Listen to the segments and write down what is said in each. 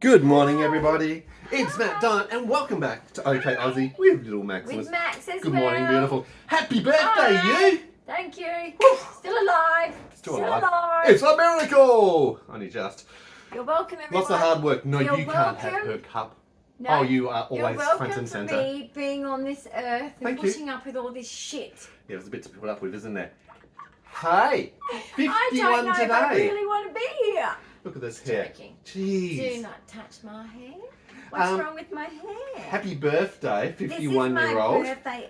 Good morning, everybody. It's Matt Dyan, and welcome back to Ok Aussie with little Maximus. With Max as Good well. morning, beautiful. Happy birthday, Hi. you! Thank you. Woo. Still alive. Still alive. It's a miracle! Only just. You're welcome, everyone. Lots of hard work. No, You're you can't have welcome. her cup. No, Oh, you are always you're front and welcome centre. for me being on this earth and Thank you. putting up with all this shit. Yeah, there's a bit to put up with, isn't there? Hey! 51 I don't know today. if I really want to be here. Look at this hair. Joking. Jeez. Do not touch my hair. What's wrong with my hair? Happy birthday, 51-year-old. This is my birthday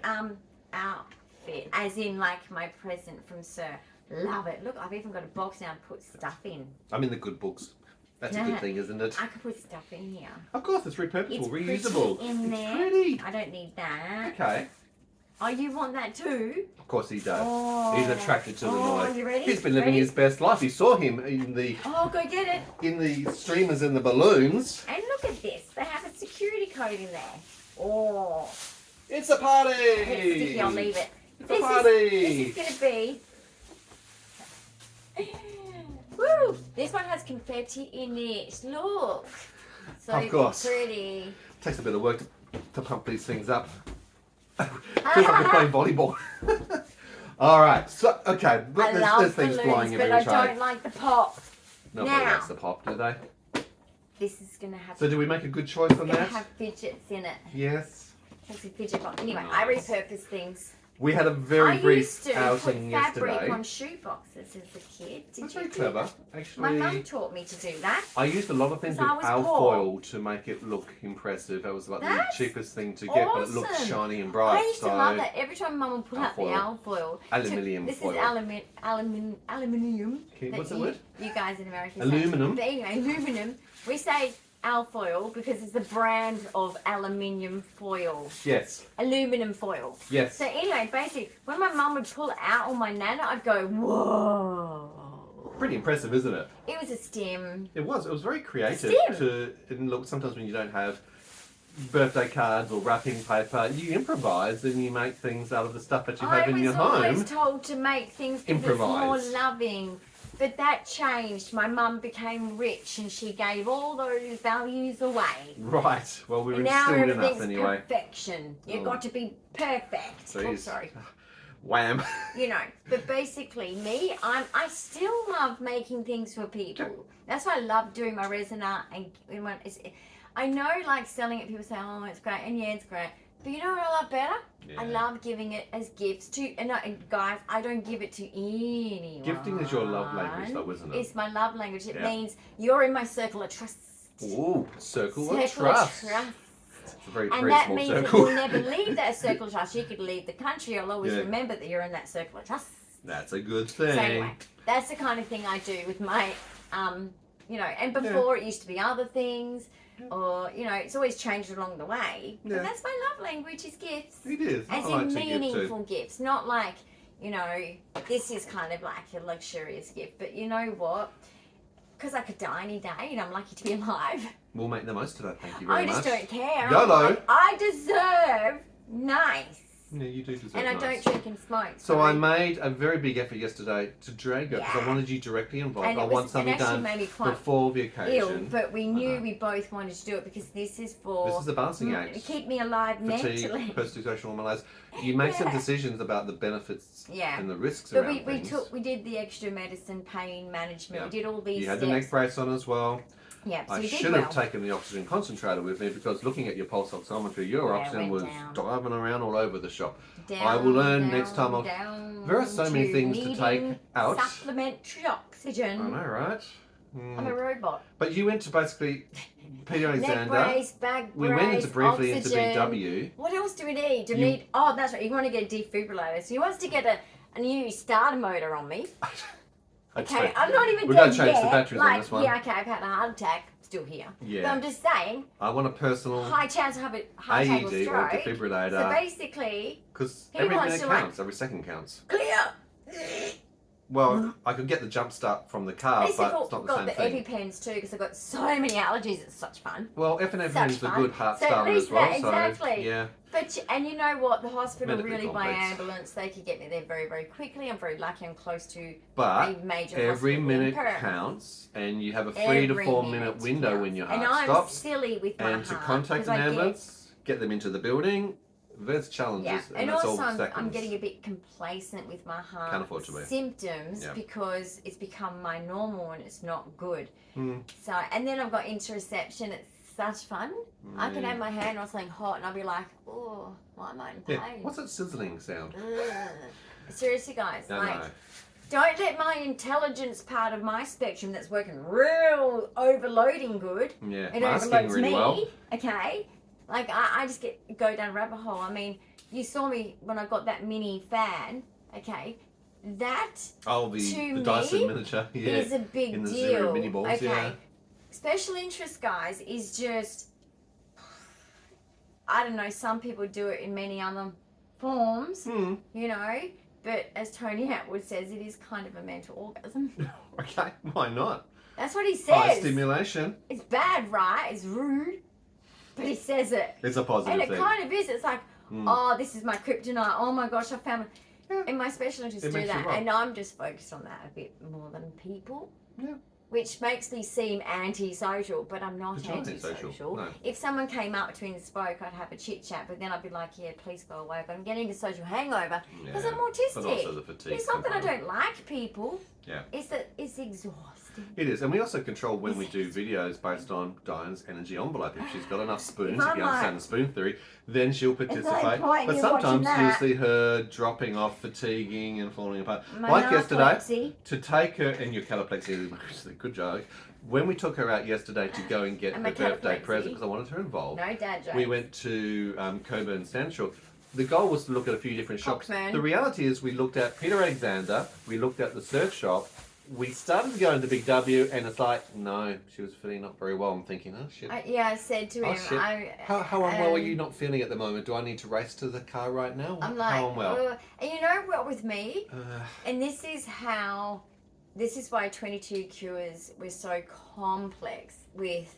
outfit, as in like my present from Sir. Love it. Look, I've even got a box now to put stuff in. I'm in the good books. That's a good thing, isn't it? I could put stuff in here. Of course, it's repurposable, It's reusable. pretty in there. Pretty. I don't need that. Okay. Oh, you want that too? Of course he does. Oh. He's attracted to the noise. You ready? He's been living his best life. You saw him in the Oh, go get it. streamers and the balloons. And look at this. They have a security code in there. Oh. It's a party. It's sticky. I'll leave it. It's a party. This is going to be... Woo! This one has confetti in it. Look. So Of course. pretty. Takes a bit of work to pump these things up. Feels like we're playing volleyball. All right. So okay, I there's love things balloons, flying but every I which way. don't like the pop. Nobody Now. likes the pop, do they? This is going to have... So do we make a good choice on It's going that? to have fidgets in it. Yes. It's a fidget box. Anyway, Nice. I repurpose things. We had a very I brief used to outing put fabric yesterday. on shoe boxes as a kid. Did That's you very do clever. that? Actually, My mum taught me to do that. I used a lot of things with Because I was alfoil to make it look impressive. That was like That's the cheapest thing to get, but it looked awesome. shiny and bright. I used to so love that. Every time Mum would pull out the Alfoil. alfoil. Aluminium This foil. is aluminium. Okay, that what's the you, word? You guys in America say. Aluminum. But anyway, aluminum. We say alfoil because it's the brand of aluminium foil. Yes. Aluminum foil. Yes. So anyway, basically, when my mum would pull it out on my nana, I'd go, whoa. Pretty impressive, isn't it? It was a stem. It was. It was very creative. Stim. And look, sometimes when you don't have birthday cards or wrapping paper, you improvise and you make things out of the stuff that you have in your I was always home. told to make things because it's more Improvise. loving. But that changed. My mum became rich and she gave all those values away. Right. Well, we were And now instilled in us everything's anyway. perfection. You've Oh. got to be perfect. So Oh, he's- sorry. Wham. You know, but basically me, I still love making things for people. That's why I love doing my resin art. And when I know, like, selling it, people say, oh, it's great. And yeah, it's great. But you know what I love better? Yeah. I love giving it as gifts to, and guys, I don't give it to anyone. Gifting is your love language, though, isn't it? It's my love language. It Yeah. means you're in my circle of trust. Ooh, circle of Of trust. It's a very, And very that small means circle. that you'll never leave that circle of trust. You could leave the country. You'll always Yeah. remember that you're in that circle of trust. That's a good thing. So anyway, that's the kind of thing I do with my, you know, and before it used to be other things, or, you know, it's always changed along the way. Yeah. But that's my love language is gifts. It is. As I like in to give too. meaningful gifts, not like, you know, this is kind of like a luxurious gift. But you know what? Because I could die any day and I'm lucky to be alive. We'll make the most of that. Thank you very I much. just don't care. YOLO. I'm like, I deserve nice. Yeah, you do deserve And I nice. don't drink and smoke. So I made a very big effort yesterday to drag it because I Yeah. wanted you directly involved. And I it want was, something it actually done made me quite before the ill, occasion. but we knew know. we both wanted to do it because this is for This is a balancing to act. keep me alive mentally. Fatigue, post-exertional malaise. You make some Yeah. decisions about the benefits Yeah. and the risks But around things. we did the extra medicine, pain management. Yeah. We did all these You had steps. the neck brace on as well. Yeah, so I we did should well. have taken the oxygen concentrator with me because looking at your pulse oximetry, your Yeah, it oxygen went was down. diving around all over the shop. Down, I will learn down, next time. down There are so many to things to take needing out. Supplementary oxygen. I know, right? Mm. I'm a robot. But you went to basically Peter Neck Alexander. brace, back We brace, went into briefly into oxygen. BW. What else do we need? Do we You- need? Oh, that's right. You want to get a defibrillator. So he wants to get a new starter motor on me. Okay, I'm not even We've dead got to change yet. the batteries on like, this one. Yeah, okay, I've had a heart attack. Still here. Yeah. But I'm just saying, I want a personal high chance of having a heart attack or AED or stroke. So defibrillator basically, because he every wants minute to, like- counts, every second counts. clear. Well, I could get the jump start from the car, At least but I've it's not the got same the thing. EpiPens too because I've got so many allergies. It's such fun. Well, epinephrine is a good heart So at starter least as well. that, exactly. So, yeah. And you know what? The hospital Medically really by complex. ambulance, they could get me there very, very quickly. I'm very lucky. I'm close to But a major every hospital in minute Perth. counts, and you have a 3 to 4 minute window counts. when your And heart I'm stops. silly with my And to heart, contact 'cause an I ambulance, get them into the building, there's challenges. Yeah, And and that's also all seconds. I'm getting a bit complacent with my heart Can't afford to be. symptoms Yeah. because it's become my normal and it's not good. Mm. So, and then I've got interoception. It's such fun. I can have my hand on something hot and I'll be like, oh, why am I in pain? Yeah. What's that sizzling sound? Ugh. Seriously, guys, I like, know. don't let my intelligence part of my spectrum that's working real overloading good. Yeah, It masking overloads really me, well. okay? Like, I just go down a rabbit hole. I mean, you saw me when I got that mini fan, okay? That, Oh, to the me, Dyson miniature. Yeah. is a big in the deal. Zero mini balls, okay? yeah. Special interest, guys, is just, I don't know, some people do it in many other forms, Hmm. you know? But as Tony Atwood says, it is kind of a mental orgasm. Okay, why not? That's what he says. High stimulation. It's bad, right? It's rude. But he says it. It's a positive And it thing. kind of is. It's like, oh, this is my kryptonite. Oh my gosh, I found it. Yeah. And my special interests It do makes you that. rock. And I'm just focused on that a bit more than people. Yeah. Which makes me seem antisocial, but I'm not But you're not antisocial. antisocial, no. If someone came up to me and spoke, I'd have a chit chat, but then I'd be like, yeah, please go away. But I'm getting a social hangover because Yeah, I'm autistic. But also the fatigue. It's not that I component. don't like people. Yeah. It's that it's exhausting. It is, and we also control when we do videos based on Dyan's energy envelope. If she's got enough spoons, if I'm you understand like- the spoon theory, then she'll participate. point But in sometimes watching you'll that. see her dropping off, fatiguing, and falling apart. My Like yesterday, narcolepsy. to take her, and your cataplexy is a good joke. When we took her out yesterday to go and get And her my birthday cataplexy. present, because I wanted her involved, No dad jokes. we went to Coburn Central. The goal was to look at a few different shops. Cockburn. The reality is we looked at Peter Alexander, we looked at the Surf Shop, we started to go into Big W, and it's like, no, she was feeling not very well. I'm thinking, oh shit. I said to Oh, him, shit. How unwell are you not feeling at the moment? Do I need to race to the car right now? I'm like, how unwell? "Ugh." And you know what with me? Uh, And this is why 22 cures were so complex with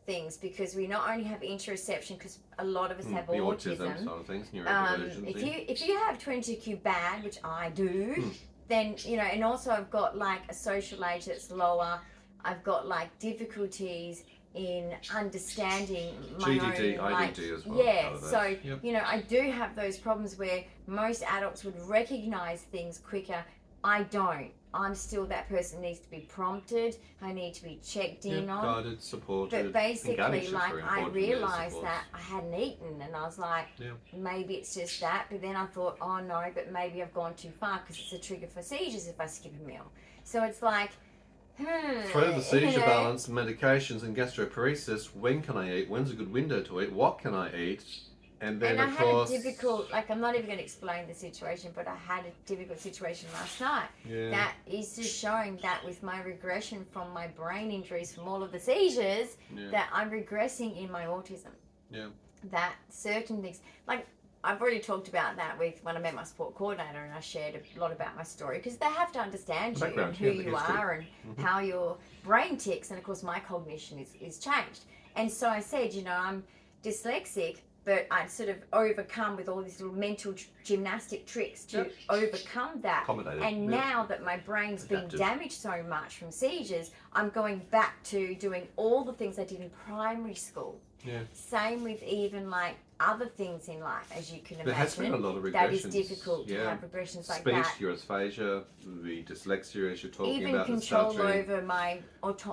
things, because we not only have interoception, because a lot of us have the autism. side of things, neurodivergent. If you have 22q bad, which I do, Hmm. then and also I've got like a social age that's lower. I've got like difficulties in understanding my GDD, own, like, IDD as well, yeah, out of that. so Yep. I do have those problems where most adults would recognize things quicker. I don't. I'm still that person that needs to be prompted. I need to be checked in on. Guided, supported. But basically, engaged is like, very I important, yes, of realised course. that I hadn't eaten, and I was like, Yeah. maybe it's just that. But then I thought, oh no, but maybe I've gone too far because it's a trigger for seizures if I skip a meal. So it's like, Through the seizure you know, balance, medications, and gastroparesis, when can I eat? When's a good window to eat? What can I eat? And then, And I of had course, a difficult, like, I'm not even going to explain the situation, but I had a difficult situation last night. yeah. That is just showing that with my regression from my brain injuries from all of the seizures, Yeah. that I'm regressing in my autism. Yeah. That certain things, like, I've already talked about that with when I met my sport coordinator, and I shared a lot about my story, because they have to understand The you and background, who yeah, the you history. are and Mhm. how your brain ticks, and of course my cognition is changed. And so I said, I'm dyslexic, but I'd sort of overcome with all these little mental gymnastic tricks to Yep. overcome that. Accommodated. And Yeah. now that my brain's been Adaptive. damaged so much from seizures, I'm going back to doing all the things I did in primary school. Yeah. Same with even like other things in life, as you can There has been a imagine. lot of regressions. That is difficult to yeah. have regressions like Speech, that. neurosphagia, the dyslexia as you're talking Even about. control the stuttering. over my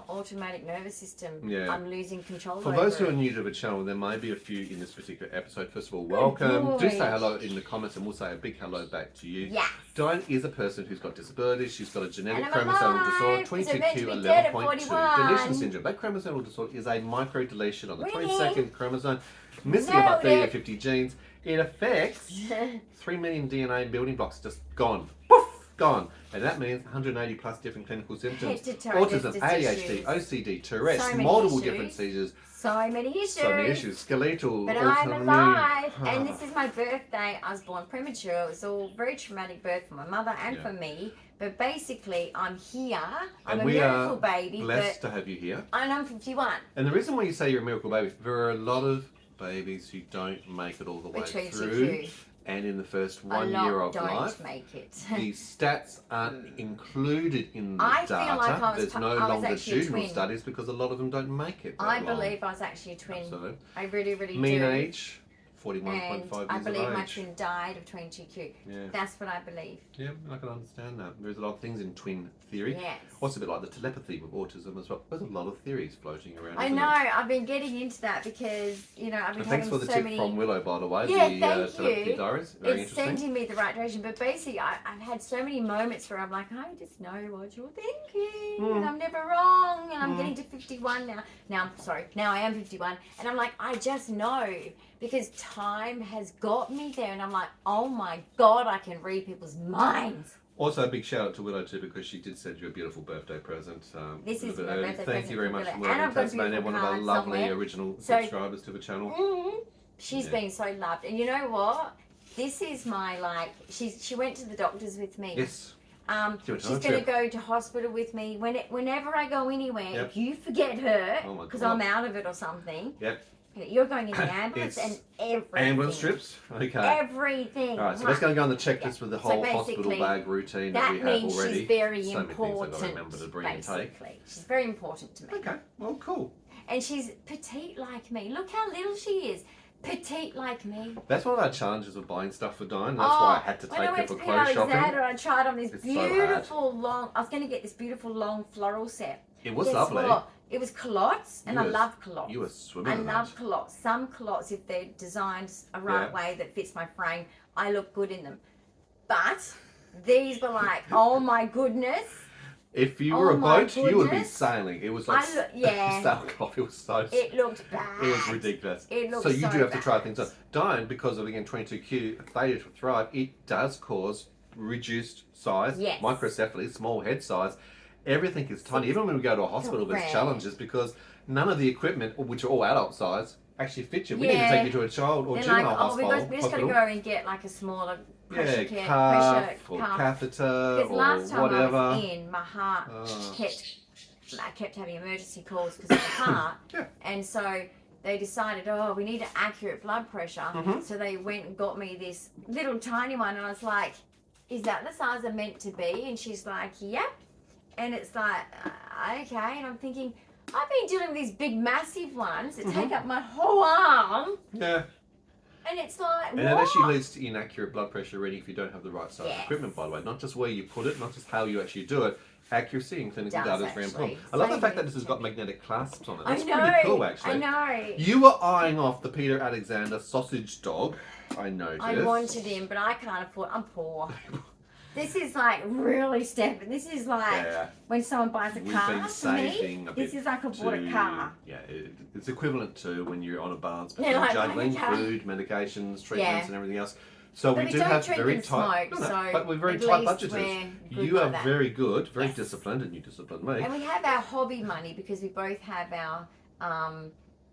automatic nervous system. Yeah. I'm losing control For over those who are it. new to the channel, there may be a few in this particular episode. First of all, welcome. Do say boy. hello in the comments, and we'll say a big hello back to you. Yes. Diane is a person who's got disabilities. She's got a genetic And I'm chromosomal alive, disorder, 'cause I'm meant to be dead at 22q11.2. 41. Deletion syndrome. That chromosomal disorder is a micro deletion on the Winning. 22nd chromosome, missing Nailed about 30 to it. 50 genes. It affects 3 million DNA building blocks, just gone. Poof! gone. And that means 180 plus different clinical symptoms. Head to toe, Autism, there's ADHD, issues. OCD, Tourette's, So many multiple issues. different seizures. So many issues. So many issues. Skeletal, But autonomy. I'm alive, and this is my birthday. I was born premature. It was all very traumatic birth for my mother and for me. But basically, I'm here. I'm and a we miracle are baby. blessed to have you here. And I'm 51. And the reason why you say you're a miracle baby, there are a lot of babies who don't make it all the way through. And in the first 1 year of life, make it. the stats aren't included in the I data. feel like I was There's no I was actually a longitudinal twin. studies because a lot of them don't make it. I believe I was actually a twin. Absolutely. I really, really Mean do. age, 41.5 And years I believe of my age. twin died of 22q. Yeah. That's what I believe. Yeah, I can understand that. There's a lot of things in twin theory. Yes. What's a bit like the telepathy with autism as well. There's a lot of theories floating around. I isn't know. there? I've been getting into that because, you know, I've been And thanks having for the so tip many... from Willow, by the way. Yeah, the thank telepathy you. diaries. Very It's interesting. sending me the right direction. But basically, I've had so many moments where I'm like, I just know what you're thinking. And I'm never wrong. And I'm getting to 51 now. Now I am 51. And I'm like, I just know. Because time has got me there. And I'm like, oh my God, I can read people's minds. Also, a big shout out to Willow too because she did send you a beautiful birthday present. This is my early. birthday Thank you very present much from for Willow. And Willow I've got a Tasmania, beautiful one of our card lovely somewhere. original So- subscribers to the channel. She's Yeah. been so loved. And you know what? This is my, like, she went to the doctors with me. Yes. She's going to go to hospital with me. Whenever I go anywhere, Yep. if you forget her, Oh my because God. I'm out of it or something, Yep. you're going in the ambulance It's and everything. Ambulance trips? Okay. Everything. All right, so let's go on the checklist with the So whole hospital basically, bag routine that That we have means already. she's very so many important. things I've got to remember to bring and take. Basically, she's very important to me. Okay, well, cool. And she's petite like me. Look how little she is. Petite like me. That's one of our challenges of buying stuff for Diane. That's why I had to take when I her went for to clothes shopping. Alexander, I tried on this It's so hard. beautiful long. I was going to get this beautiful long floral set. It was Guess lovely. what? It was culottes, and You I were- love culottes. You were swimming I in love that. culottes. Some culottes, if they're designed a right way that fits my frame, I look good in them. But these were like, oh my goodness. If you were a my boat, you would be goodness. sailing. It was like yeah. sailcloth. It was so. It looked bad. It was ridiculous. It looked so you so do have to bad. try things on. Diane, because of again 22q failure to thrive, it does cause reduced size, Yes. microcephaly, small head size. Everything is tiny. Even when we go to a hospital, there's Correct. challenges because none of the equipment, which are all adult size, actually fit you. We need to Yeah. take you to a child or They're juvenile like, hospital. we just got to go and get like a smaller pressure Yeah, pressure or cuff. catheter Because or last time whatever. I was in, my heart I kept having emergency calls because of the heart. Yeah. And so they decided, we need an accurate blood pressure. So they went and got me this little tiny one. And I was like, is that the size I'm meant to be? And she's like, yep. And it's like, okay. And I'm thinking, I've been dealing with these big, massive ones that take up my whole arm. Yeah. And it's like, And what? that actually leads to inaccurate blood pressure reading if you don't have the right size Yes. equipment, by the way. Not just where you put it, not just how you actually do it. Accuracy and clinical Does data is very important. actually. I love the Same fact that with this has got magnetic clasps on it. I That's know. pretty cool, actually. I know. You were eyeing off the Peter Alexander sausage dog, I noticed. I wanted him, but I can't afford. I'm poor. This is like really stepping. This is like Yeah. when someone buys a We've car been for saving me. a This bit is like I bought a car. Yeah, it's equivalent to when you're on a balance Yeah, between like juggling buying a car. food, medications, treatments, Yeah. and everything else. So But we we do don't have drink very and tight, smoke, so but we're very at tight least budgeters. we're good You like are that. very good, very Yes. disciplined, and you discipline me. And we have our hobby money because we both have our,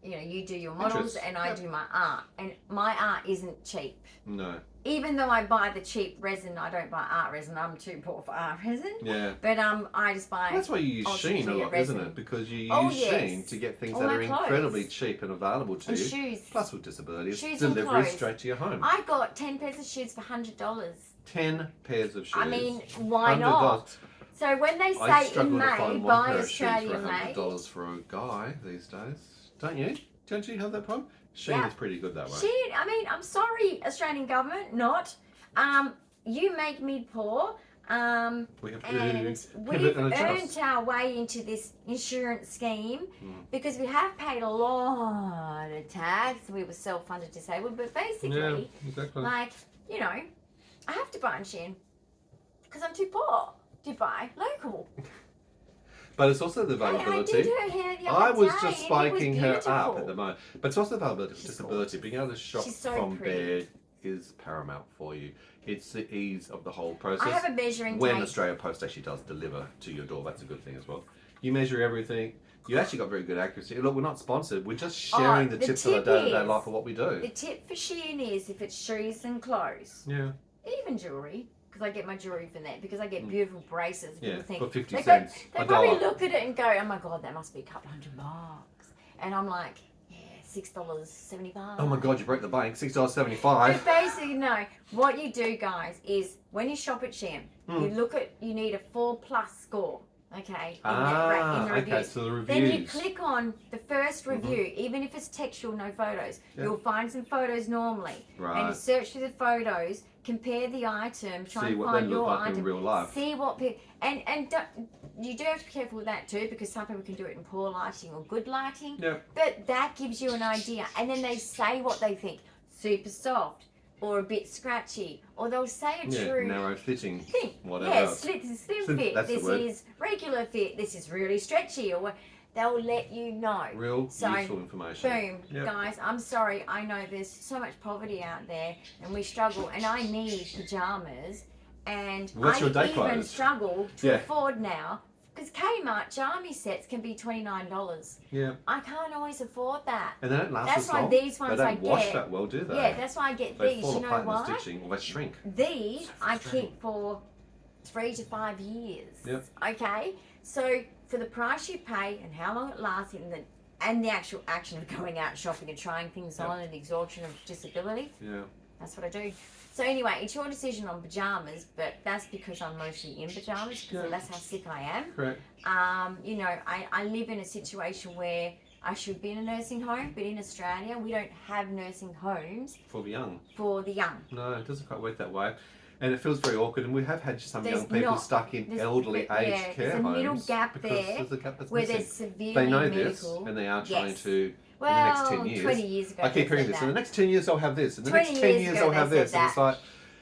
you do your models Interests. and I Yep. do my art. And my art isn't cheap. No. Even though I buy the cheap resin, I don't buy art resin. I'm too poor for art resin. Yeah. But I just buy. That's why you use Ultimately Sheen a lot, resin. isn't it? Because you use Oh, Sheen yes. to get things All that my are incredibly clothes. cheap and available to And you. shoes. Plus with disabilities, Shoes and delivery clothes. straight to your home. I got 10 pairs of shoes for $100. 10 pairs of shoes. I mean, why $100. not? So when they I say struggle in to May, find one buy pair of shoes for Australian made. $100 for a guy these days. Don't you? Don't you have that problem? Sheen Yeah. is pretty good that way. Shit, I mean, I'm sorry, Australian government, not. You make me poor. We have to And pivot we've and adjust. earned our way into this insurance scheme because we have paid a lot of tax. We were self-funded disabled, but basically, Yeah, exactly. like, I have to buy in Shein because I'm too poor to buy local. But it's also the I availability. did her hair the other I was day, just and it was spiking her up beautiful. at the moment. But it's also the availability, She's disability, being able to shop She's so from pretty. bed is paramount for you. It's the ease of the whole process. I have a measuring when tape. Australia Post actually does deliver to your door, that's a good thing as well. You measure everything. You actually got very good accuracy. Look, we're not sponsored. We're just sharing the tips of our day-to-day life of what we do. The tip for Shein is if it's shoes and clothes, even jewellery, because I get my jewellery from there, because I get beautiful bracelets. Yeah, People think, for 50 cents. They probably look at it and go, oh my God, that must be a couple $100. And I'm like, yeah, $6.75. Oh my God, you broke the bank. $6.75. But basically, no. What you do, guys, is when you shop at Shein, you need a 4+ score. Okay, in the reviews. Okay, so the reviews. Then you click on the first review, even if it's textual, no photos. You'll find some photos normally. Right. And you search through the photos, compare the item, try and find your like item. in real life. See what people... And you do have to be careful with that too, because some people can do it in poor lighting or good lighting. Yep. But that gives you an idea. And then they say what they think. Super soft. Or a bit scratchy, or they'll say a true narrow fitting, whatever. Yeah, slim fit. That's this the word. is regular fit. This is really stretchy, or they'll let you know. Real useful information. Boom, guys. I'm sorry. I know there's so much poverty out there, and we struggle. And I need pajamas, and What's your day even clothes? struggle to afford now. Because Kmart jammy sets can be $29. Yeah. I can't always afford that. And they don't last That's as why long. these ones they don't I wash get. that well, do they? Yeah, that's why I get they these. fall You know apart in why? the stitching, or they shrink. These I keep for 3 to 5 years. Yep. Okay? So for the price you pay and how long it lasts and the actual action of going out shopping and trying things on and the exhaustion of disability. Yeah. That's what I do. So anyway, it's your decision on pajamas, but that's because I'm mostly in pajamas because that's how sick I am. Correct. You know, I live in a situation where I should be in a nursing home, but in Australia we don't have nursing homes For the young. No, it doesn't quite work that way. And it feels very awkward. And we have had some There's young people not- stuck in elderly aged care there's a homes. middle gap because there there's a gap that's where missing. there's severely They know medical. this, and they are trying to, Well, in the next 10 years. 20 years ago. I keep hearing this. In the next 10 years, I'll have this. In the next 10 years, I'll have this. And it's like,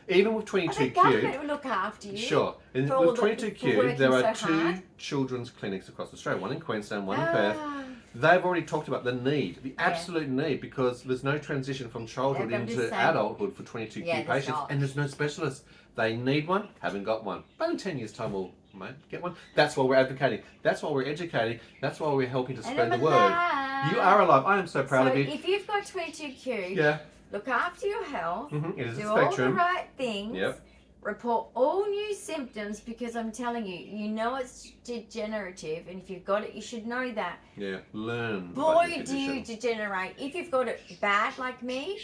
even with The 22Q. government will look after you. Sure. And for all with the- 22Q, for there are working so 2 hard. children's clinics across Australia, one in Queensland, one in Perth. They've already talked about the need, the absolute need, because there's no transition from childhood Yeah, I'm just into saying. adulthood for 22Q Yeah, there's patients, not. and there's no specialists. They need one, haven't got one. But in 10 years' time, we'll get one. That's why we're advocating. That's why we're educating. That's why we're helping to And spread the I'm word. alive. You are alive. I am so proud of you. If you've got 22Q, Yeah. look after your health, It is do a all the spectrum. right things, Yep. report all new symptoms, because I'm telling you, you know it's degenerative, and if you've got it, you should know that. Yeah. Learn. about Boy, your do you condition. degenerate. If you've got it bad like me,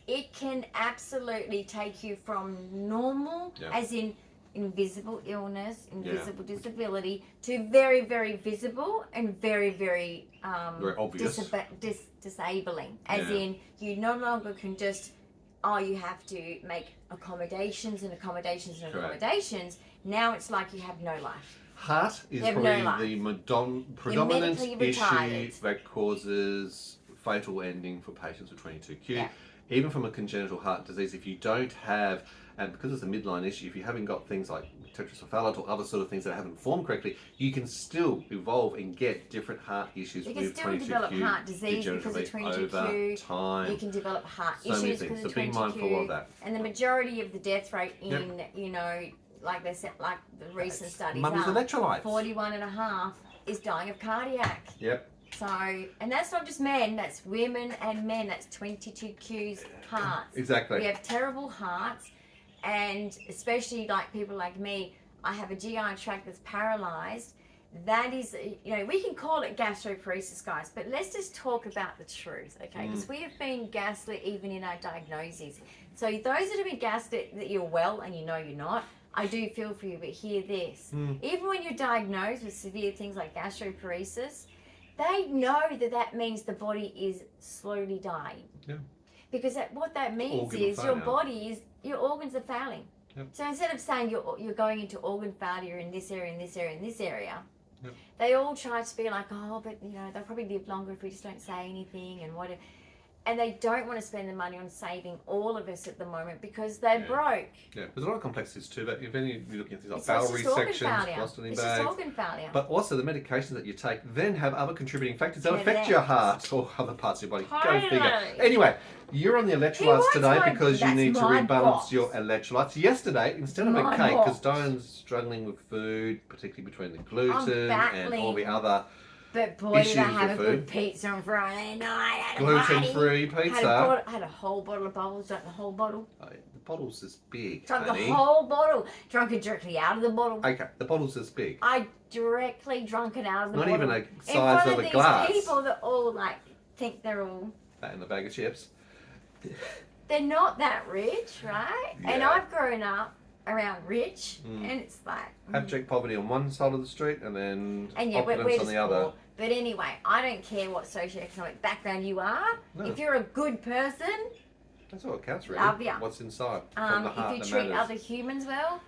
it can absolutely take you from normal, as in invisible illness, invisible disability, to very, very visible and very, very, Very obvious. disabling. As in, you no longer can just, you have to make accommodations and accommodations and Correct. accommodations. Now it's like you have no life. Heart is You have probably no life. the predominant medically issue retired. that causes fatal ending for patients with 22Q. Yeah. Even from a congenital heart disease, if you don't have, and because it's a midline issue, if you haven't got things like tetracephalate or other sort of things that haven't formed correctly, you can still evolve and get different heart issues You with can still 22Q develop heart disease because of degeneratively 22Q. over time. You can develop heart So many issues things, because so of be 22Q. mindful of that. And the majority of the death rate in, you know, like they said, like the recent studies Mum's are, electrolytes. 41.5 is dying of cardiac. Yep. So, and that's not just men, that's women and men. That's 22Q's hearts. Exactly. We have terrible hearts, and especially like people like me, I have a GI tract that's paralyzed. That is, you know, we can call it gastroparesis, guys, but let's just talk about the truth, okay? Because we have been gaslit even in our diagnoses. So those that have been gaslit that you're well and you know you're not, I do feel for you, but hear this. Even when you're diagnosed with severe things like gastroparesis, they know that that means the body is slowly dying. Yeah. Because what that means Organ is your failure. body is, your organs are failing. Yep. So instead of saying you're going into organ failure in this area, in this area, in this area, Yep. they all try to be like, oh, but you know, they'll probably live longer if we just don't say anything and whatever. and they don't want to spend the money on saving all of us at the moment because they're broke. Yeah, there's a lot of complexities too. But if you're looking at things like It's bowel just organ resections, failure. colostomy It's just bags, organ failure. but also the medications that you take then have other contributing factors that affect Correct. your heart or other parts of your body. Go Totally. figure. Anyway, you're on the electrolytes today because you that's need to my rebalance boss. your electrolytes. Yesterday, instead of a My cake, because boss. Diane's struggling with food, particularly between the gluten and battling. all the other But boy, did I issues have a with good food. pizza on Friday night. I had a gluten-free party. pizza. Had a whole bottle of bubbles, drank the whole bottle. Oh, the bottle's this big, Drunk honey. the whole bottle. Drunk it directly out of the bottle. Okay, the bottle's this big. I directly drunk it out of the Not bottle. even a in size front of a these glass. people that all like think they're all. That in a bag of chips. They're not that rich, right? And Yeah. I've grown up around rich, and it's like. Abject poverty on one side of the street and then And yeah, we're opulence on just the other. poor. But anyway, I don't care what socioeconomic background you are. No. If you're a good person, That's all that counts, really. Love ya. What's inside from the heart if you that treat matters. other humans well,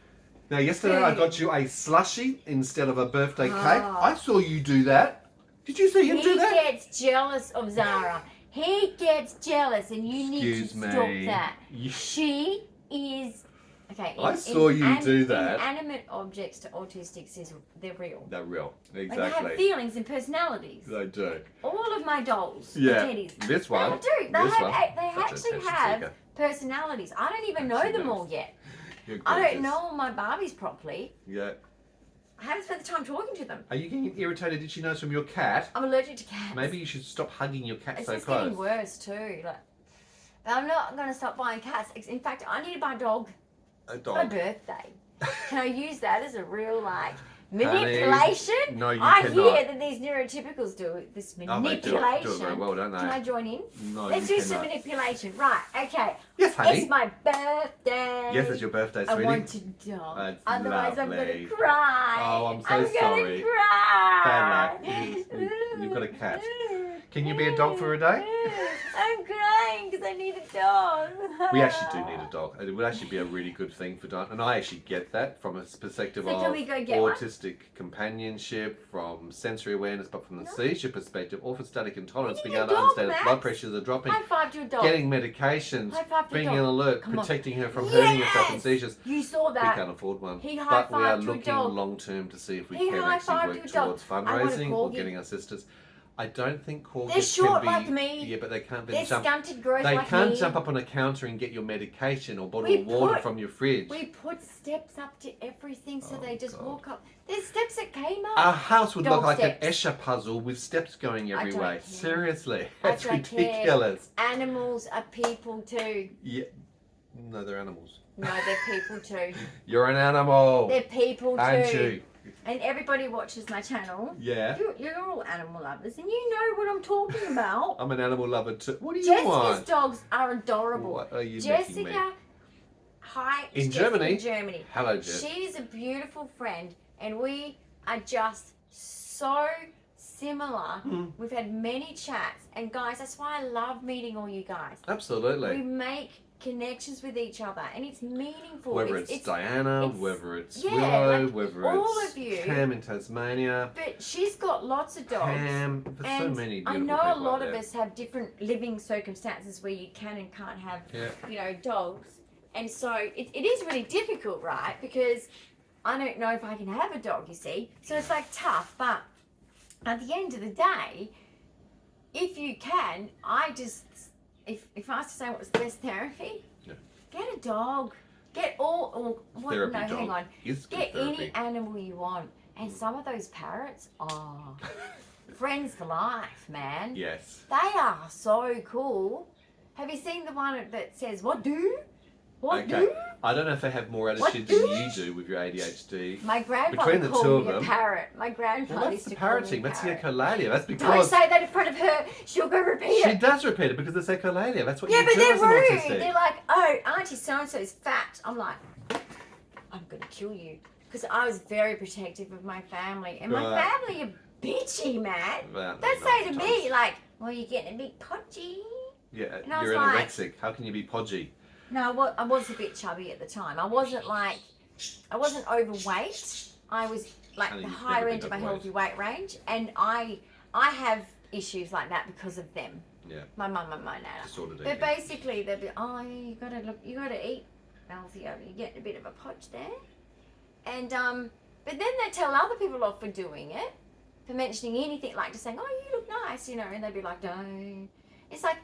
Now, yesterday I Food. got you a slushie instead of a birthday cake. Oh. I saw you do that. Did you see him he do that? gets jealous of Zara. He gets jealous, and you need Excuse to me. stop that. You- She is. Okay, I saw you do that. Inanimate objects to autistics they're real. They're real. Like, they have Exactly. feelings and personalities. They do. All of my dolls, Yeah. the teddies, This one. They do. They This have. one. They Such a actually attention have seeker. personalities. I don't even know Actually them does. all yet. You're I don't gorgeous. know all my Barbies properly. Yeah. I haven't spent the time talking to them. Are you getting irritated? Did she notice from your cat? I'm allergic to cats. Maybe you should stop hugging your cat It's so just close. getting worse too. Like, but I'm not going to stop buying cats. In fact, I need to buy a dog. A It's my dog. birthday. Can I use that as a real like Honey, manipulation? no, you I cannot. hear that these neurotypicals do this Oh, they manipulation. do it very well, don't they? Can I join in? No, Let's you do some cannot. manipulation. Right, okay. Yes, honey. It's my birthday. Yes, it's your birthday, I sweetie. want a dog. That's Otherwise, I'm lovely. going to cry. Oh, I'm so I'm sorry. Gonna cry. Bad luck. You've got a cat. Can you be a dog for a day? I'm crying because I need a dog. We actually do need a dog. It would actually be a really good thing for Diane. And I actually get that from a perspective So of can we go get one? autistic companionship, from sensory awareness, but from the seizure perspective, orthostatic intolerance, You being need able a to dog, understand that Max. blood pressures are dropping, High five to a dog. getting medications, High five to being dog. an alert, Come on. protecting her from hurting herself in Yes! seizures. You saw We that. can't afford one. He But we are high-fived to a looking dog. long term to see if we He can high-fived actually to work a dog. towards I want a fundraising or corgi. getting assistance. I don't think corgis They're short can be, like me. Yeah, but they can't be They're jump. stunted growth They like can't me. jump up on a counter and get your medication or bottle We of water put- from your fridge. We put steps up to everything so Oh, they just God. walk up. There's steps that came up. Our house would Dog look like steps. an Escher puzzle with steps going I every don't way. care. Seriously, I it's don't care. ridiculous. Animals are people too. Yeah, no, they're animals. No, they're people too. You're an animal, They're people too. aren't you? And everybody watches my channel. Yeah, You're all animal lovers, and you know what I'm talking about. I'm an animal lover too. What do you Jessica's want? dogs are adorable. What are you making me? Jessica, hi. In Jessica Germany? In Germany. Hello, Jess. She's a beautiful friend, and we are just so similar. We've had many chats, and guys, that's why I love meeting all you guys. Absolutely. We make connections with each other, and it's meaningful. Whether it's Diana, it's- whether it's yeah, Willow, like whether all it's of you. Cam in Tasmania, But she's got lots of dogs. Pam, there's so And many I beautiful know a people lot out of there. us have different living circumstances where you can and can't have, Yeah. dogs. And so it is really difficult, right? Because I don't know if I can have a dog, you see. So it's like tough. But at the end of the day, if you can, if I was to say what was the best therapy, get a dog. Get Therapy no, dog hang on. is good Get therapy. any animal you want. And some of those parrots, friends for life, man. Yes. They are so cool. Have you seen the one that says, what do? What Okay. do? I don't know if they have more What attitude than do? you do with your ADHD. My grandfather Between the called two of me them- a parrot. My grandfather Well, that's used the to call me a parroting. That's the parrot. echolalia. That's Don't because say that in front of her. She'll go repeat she it. does repeat it because it's echolalia. That's what Yeah, you but do they're as an rude. autistic. They're like, oh, Auntie so-and-so's fat. I'm like, I'm going to kill you. Because I was very protective of my family. And my Right. family are bitchy, man. Well, They'd no, say to sometimes. me, like, well, you're getting a bit podgy. Yeah, And I was you're like- anorexic. How can you be podgy? No, I was a bit chubby at the time. I wasn't overweight. I was like Honey, the you've higher never end been of my overweight. healthy weight range. And I have issues like that because of them. Yeah. My mum and my nana. Disordered But eating. basically, they'd be, oh, you gotta eat healthier. You get a bit of a podge there, and but then they tell other people off for doing it, for mentioning anything like just saying, oh, you look nice, you know, and they'd be like, don't. It's like,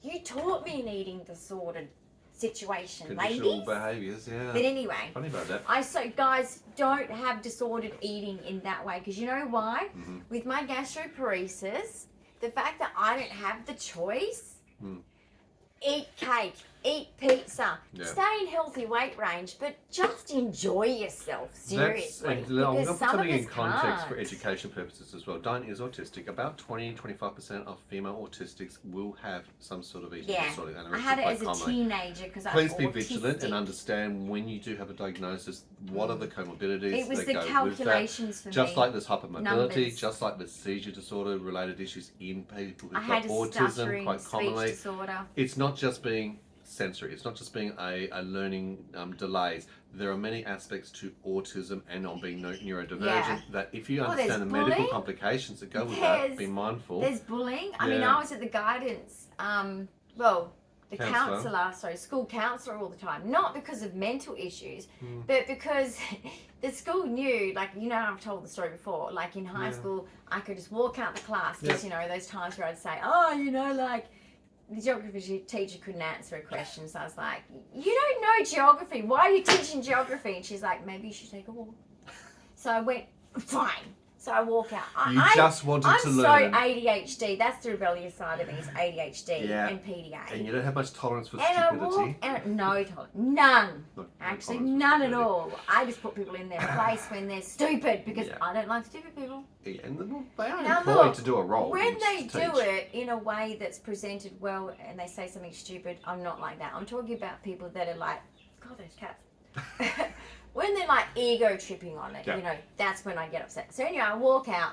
you taught me an eating disordered situation, Conditional ladies. behaviours, yeah. But anyway, Funny about that. I say, guys, don't have disordered eating in that way, because you know why? Mm-hmm. With my gastroparesis, the fact that I don't have the choice, eat cake, eat pizza, stay in healthy weight range, but just enjoy yourself, seriously. I'm going to put some something of in us context for can't. education purposes as well. Dyan is autistic. About 20-25% of female autistics will have some sort of eating Yeah, disorder. And I had it quite as a commonly. teenager because I Please was be vigilant and autistic. understand when you do have a diagnosis, what are the comorbidities It was that the go with that. calculations for Just me. like there's hypermobility, Numbers. just like there's seizure disorder related issues in people I who've had got a autism stuttering quite speech commonly. disorder. It's not just being sensory, it's not just being a learning delays. There are many aspects to autism and on being neurodivergent Yeah. that if you Well, understand the there's medical bullying. complications that go with that, be mindful. There's bullying. I mean, Yeah. I was at the guidance, school counsellor all the time. Not because of mental issues, but because the school knew, like, you know, I've told the story before, like in high school, I could just walk out the class, because, you know, those times where I'd say, oh, you know, like, the geography teacher couldn't answer a question, so I was like, you don't know geography, why are you teaching geography? And she's like, maybe you should take a walk. So I went, fine. So I walk out. You just wanted to learn. I'm so ADHD. That's the rebellious side of me, is ADHD and PDA. And you don't have much tolerance for And I stupidity. walk, and no tolerance, none. No Actually, tolerance for none at stupidity. all. I just put people in their place when they're stupid, because I don't like stupid people. Yeah, and they are Now employed look, to do a role. when which they is to do teach. it in a way that's presented well and they say something stupid, I'm not like that. I'm talking about people that are like, God, those cats. When they're like ego tripping on it, you know, that's when I get upset. So anyway, I walk out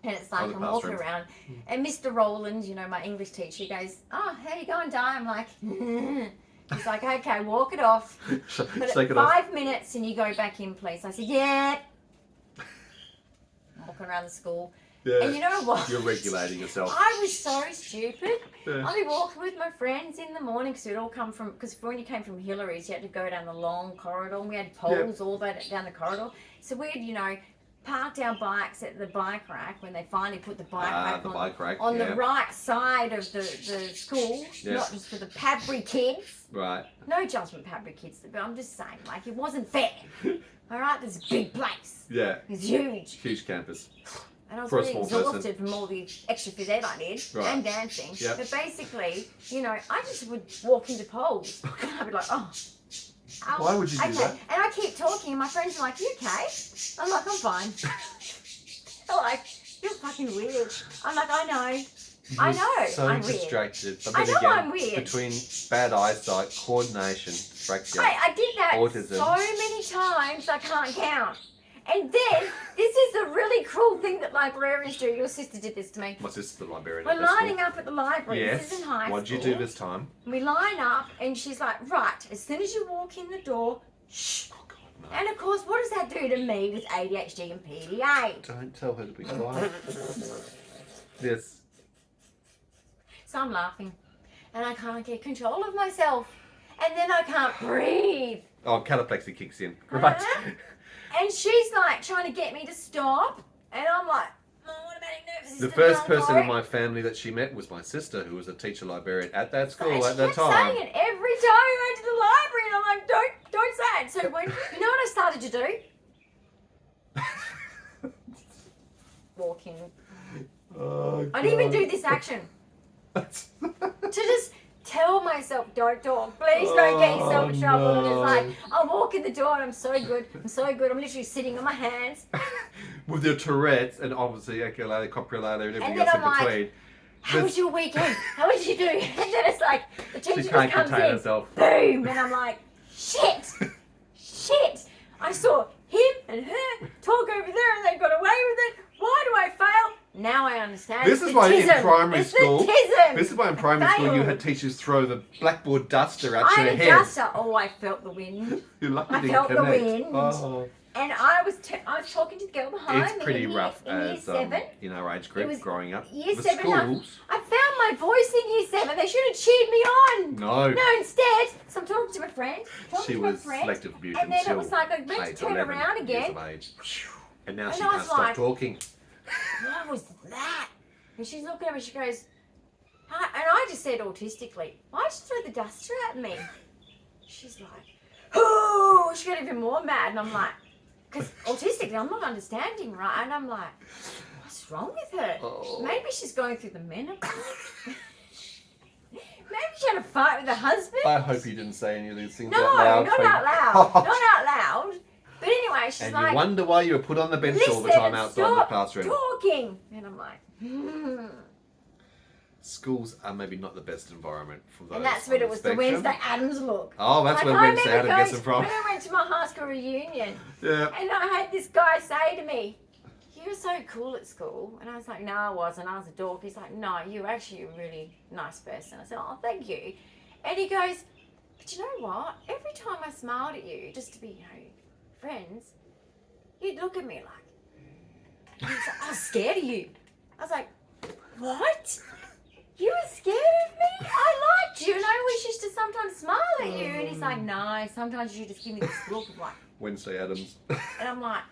and it's like I'm walking around and Mr. Rowland, you know, my English teacher, he goes, oh, how you going, Di? I'm like, he's like, okay, walk it off. But Shake at it off. 5 minutes and you go back in, please. I said, yeah. I'm walking around the school. Yeah. And you know what? You're regulating yourself. I was so stupid. Yeah. I'd be walking with my friends in the morning, because we'd all come from, because when you came from Hillary's, you had to go down the long corridor, and we had poles all that down the corridor. So we'd, you know, parked our bikes at the bike rack when they finally put the bike rack the on, bike rack, on the right side of the school, not just for the Padbury kids. Right. No judgment, Padbury kids, but I'm just saying, like, it wasn't fair. All right, there's a big place. Yeah. It's huge. Huge campus. And I was For a really small exhausted person. from all the extra phys ed I did and dancing. Yep. But basically, you know, I just would walk into poles. And I'd be like, oh. Why would you do that? And I keep talking, and my friends are like, you okay? I'm like, I'm fine. They're like, you're fucking weird. I'm like, I know. I know. So I'm weird. distracted. But I then know again, I'm weird. between bad eyesight, coordination, dyslexia, I did that autism. so many times I can't count. And then, this is the really cruel thing that librarians do. Your sister did this to me. My sister's the librarian. We're at that lining school. up at the library. Yes. This is in high school. What'd you do this time? We line up, and she's like, right, as soon as you walk in the door, shh. Oh God, no. And of course, what does that do to me with ADHD and PDA? Don't tell her to be quiet. Yes. So I'm laughing, and I can't get control of myself. And then I can't breathe. Oh, cataplexy kicks in. Right. Huh? And she's like trying to get me to stop, and I'm like, oh, automatic nervous system. The first don't person go. in my family that she met was my sister, who was a teacher librarian at that school And at she that kept time. saying it every time we went to the library, and I'm like, don't say it. So when, you know what I started to do? Walk in. Oh, I'd even do this action. To just tell myself, don't talk. Please don't get yourself in trouble. And it's like, I'll walk in the door and I'm so good. I'm so good. I'm literally sitting on my hands. With your Tourette's and obviously echolalia, coprolalia, and everything And then else I'm in like, between. how was your weekend? How did you do? And then it's like, the teacher She just can't comes contain in. herself. Boom. And I'm like, shit. Shit. I saw him and her talk over there and they got away with it. Why do I fail? Now I understand. This It's is the why in tism. primary It's school. The tism. This is why in primary school you Failed. had teachers throw the blackboard duster at I your had a head. duster. Oh, I felt the wind. You're lucky I you felt didn't the connect. wind. Oh. And I was talking to the girl behind me. It's pretty in rough year as 7. in our age group was growing up. Year The 7. schools. I found my voice in year 7. They should have cheered me on. No. No, instead, so I'm talking to my friend. She was selective abuse and then it until was like I went to turn 11 around years again. of age. And now And she I was can't stop like, talking. What was that? And she's looking at me. She goes, "Hi," and I just said autistically, "Why'd you throw the duster at me?" She's like, "Oh!" She got even more mad, and I'm like, because autistically, I'm not understanding, right? And I'm like, what's wrong with her? Oh. Maybe she's going through the menopause. Maybe she had a fight with her husband. I hope you didn't say any of these things No, out loud. not out loud. Not out loud. But anyway, she's And like, you wonder why you were put on the bench all the "Listen, time outside the stop classroom. talking." And I'm like, Schools are maybe not the best environment for those. And that's on when the it was the spectrum. Wednesday Addams look. Oh, that's Like, where I Wednesday remember Adam gets going- them from. When I went to my high school reunion, Yeah. and I had this guy say to me, "You were so cool at school." And I was like, "No, I wasn't. I was a dork." He's like, "No, you're actually a really nice person." I said, "Oh, thank you." And he goes, "But you know what? Every time I smiled at you, just to be, friends, you'd look at me like, I was scared of you." I was like, "What? You were scared of me? I liked you, and I always used to sometimes smile at you." And he's like, "No, sometimes you just give me this look of like," Wednesday Addams. and I'm like,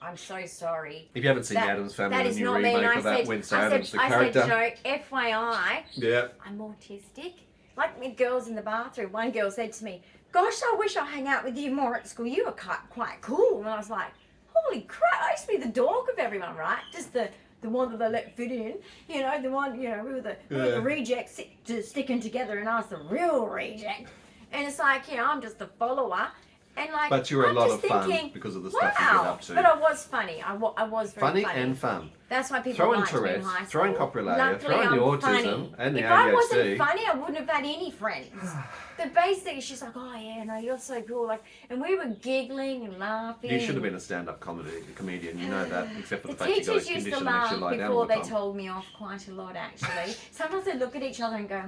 "I'm so sorry." If you haven't seen That- the Addams Family, That the is new not me. remake And of that Wednesday Addams, the I character. said, FYI, Yeah. I'm autistic. Like me girls in the bathroom, one girl said to me, "Gosh, I wish I hang out with you more at school. You were quite cool." And I was like, holy crap, I used to be the dork of everyone, right? Just the one that they let fit in. The one, we were the rejects sticking together, and I was the real reject. And it's like, I'm just the follower. And like, But you were I'm a lot just of fun thinking, because of the stuff you get wow. up to. But I was funny. I was very Funny and fun. That's why people Throw in liked me in Tourette's, high school. throw in coprolalia, Luckily, throw in the I'm autism funny. and the If ADHD. I wasn't funny, I wouldn't have had any friends. But basically, she's like, "Oh yeah, no, you're so cool." Like, and we were giggling and laughing. You should have been a stand-up comedian. You know that, except for the The fact you got a teachers used condition to that makes you laugh lie down all before the they time. told me off quite a lot, actually. Sometimes they look at each other and go,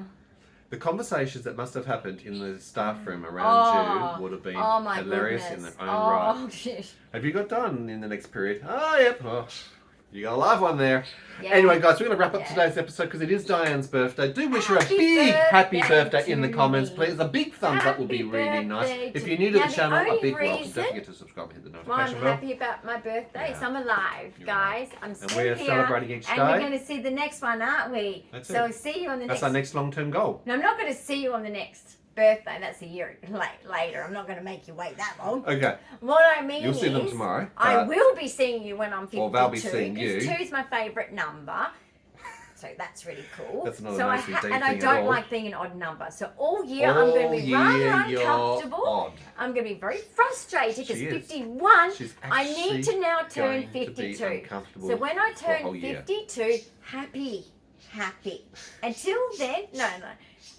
The conversations that must have happened in the staff room around you would have been "Oh my hilarious goodness. in their own right. Oh shit." Have you got done in the next period? Oh, yep. Oh, you got a live one there. Yeah. Anyway, guys, we're going to wrap up Yeah. today's episode because it is Diane's birthday. Do wish her a Happy big happy birthday birthday in the to comments, me. please. A big thumbs up would be Happy really nice. birthday If to- you're new to Now, the the channel, a only big welcome. reason Don't forget to subscribe and hit the Well, I'm notification bell. happy about my birthday, Yeah. so I'm alive, You're guys. I'm still we're here. celebrating each And day. we're going to see the next one, aren't we? That's so it. see you on the That's next. our next long-term goal. No, I'm not going to see you on the next birthday. That's a year later. I'm not going to make you wait that long. Okay. What I mean You'll see them is, tomorrow, I but- will be seeing you when I'm 52. Or they'll be seeing you. Because 2's my favourite number. So that's really cool. That's not a so nice deep and I thing at don't all. like being an odd number. So all year I'm All going to be year rather you're uncomfortable. odd. I'm going to be very frustrated because She is. 51, She's I need to now turn going to be 52. uncomfortable So when I for a whole turn year. 52, happy. Until then, no.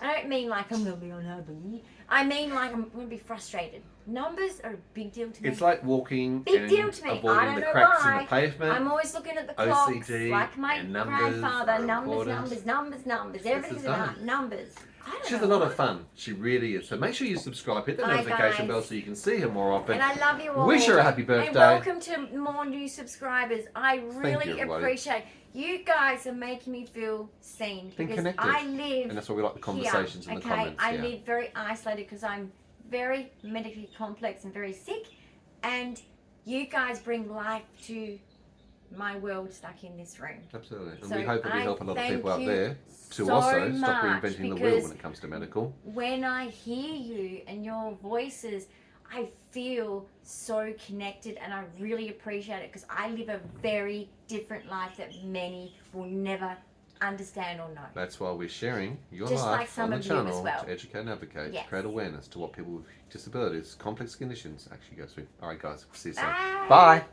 I don't mean like I'm going to be unhappy. I mean like I'm going to be frustrated. Numbers are a big deal to me. It's like walking Big and deal to me. I avoiding don't the know cracks in why. the pavement. I'm always looking at the clocks, OCD like my and numbers grandfather. are Numbers. important. Everything's is about done. numbers. I don't She's know a lot why. of fun. She really is. So make sure you subscribe, hit the Bye, notification guys. bell so you can see her more often. And I love you all. Wish her a happy birthday. And welcome to more new subscribers. I really you, everybody. appreciate you guys are making me feel seen Been because connected. I live And that's why we like the conversations here, in the okay? comments. I yeah. live very isolated because I'm very medically complex and very sick, and you guys bring life to my world stuck in this room. Absolutely. And So we hope that we I help a lot of thank people out you there to so also stop much reinventing the wheel because when it comes to medical. when I hear you and your voices, I feel so connected, and I really appreciate it because I live a very different life that many will never understand or know. That's why we're sharing your Just like life some on the of you as channel well. to educate and advocate, Yes. to create awareness to what people with disabilities, complex conditions actually go through. All right, guys, we'll see you soon. Bye. Bye.